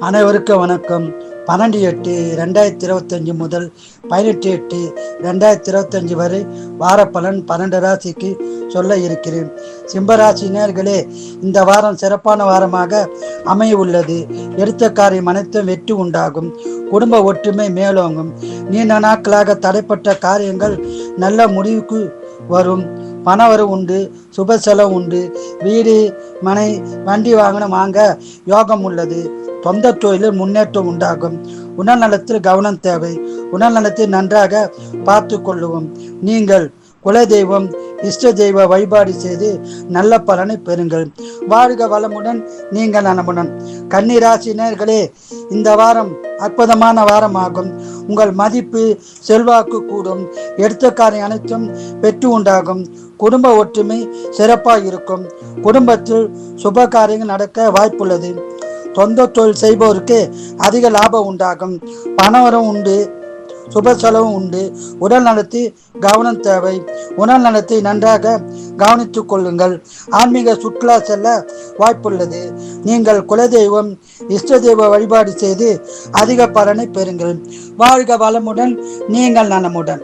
அனைவருக்கும் வணக்கம். 12/8/2025 முதல் 18/8/2025 வரை வார பலன் 12 ராசிக்கு சொல்ல இருக்கிறேன். சிம்மராசி நேயர்களே, இந்த வாரம் சிறப்பான வாரமாக அமைய உள்ளது. எடுத்த காரியம் அனைத்தும் வெற்றி உண்டாகும். குடும்ப ஒற்றுமை மேலோங்கும். நீண்ட நாட்களாக தடைப்பட்ட காரியங்கள் நல்ல முடிவுக்கு வரும். பணவரவு உண்டு, சுப செலவு உண்டு. வீடு, மனை, வண்டி வாகனம் வாங்க யோகம் உள்ளது. சொந்த தொழிலில் முன்னேற்றம் உண்டாகும். உடல்நலத்தில் கவனம் தேவை. உடல்நலத்தை நன்றாக பார்த்து கொள்ளவும். நீங்கள் குலதெய்வம், இஷ்ட தெய்வ வழிபாடு செய்து நல்ல பலனை பெறுங்கள். வாழ்க வளமுடன், நீங்கள் நலமுடன். கன்னிராசி நேயர்களே, இந்த வாரம் அற்புதமான வாரமாகும். உங்கள் மதிப்பு செல்வாக்கு கூடும். எடுத்த காரியம் அனைத்தும் வெற்றி உண்டாகும். குடும்ப ஒற்றுமை சிறப்பாக இருக்கும். குடும்பத்தில் சுப காரியங்கள் நடக்க வாய்ப்புள்ளது. சொந்த தொழில் செய்பவருக்கு அதிக லாபம் உண்டாகும். பணவரம் உண்டு, சுப செலவும் உண்டு. உடல் நலத்தில் கவனம் தேவை. உடல் நலத்தை நன்றாக கவனித்துக் கொள்ளுங்கள். ஆன்மீக சுற்றுலா செல்ல வாய்ப்புள்ளது. நீங்கள் குலதெய்வம், இஷ்ட தெய்வ வழிபாடு செய்து அதிக பலனை பெறுங்கள். வாழ்க வளமுடன், நீங்கள் நலமுடன்.